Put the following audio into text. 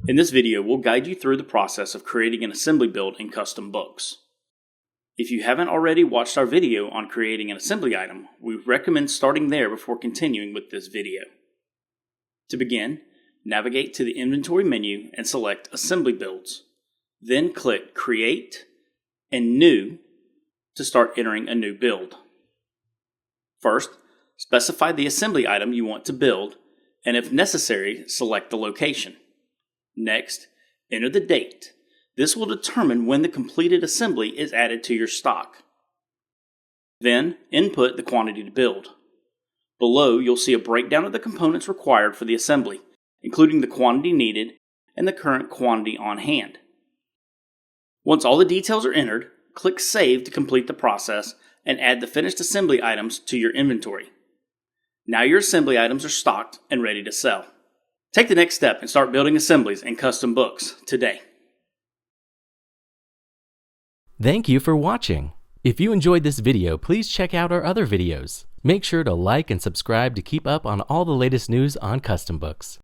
In this video, we'll guide you through the process of creating an assembly build in CustomBooks. If you haven't already watched our video on creating an assembly item, we recommend starting there before continuing with this video. To begin, navigate to the Inventory menu and select Assembly Builds. Then click Create and New to start entering a new build. First, specify the assembly item you want to build, and if necessary, select the location. Next, enter the date. This will determine when the completed assembly is added to your stock. Then, input the quantity to build. Below, you'll see a breakdown of the components required for the assembly, including the quantity needed and the current quantity on hand. Once all the details are entered, click Save to complete the process and add the finished assembly items to your inventory. Now your assembly items are stocked and ready to sell. Take the next step and start building assemblies in CustomBooks today. Thank you for watching. If you enjoyed this video, please check out our other videos. Make sure to like and subscribe to keep up on all the latest news on CustomBooks.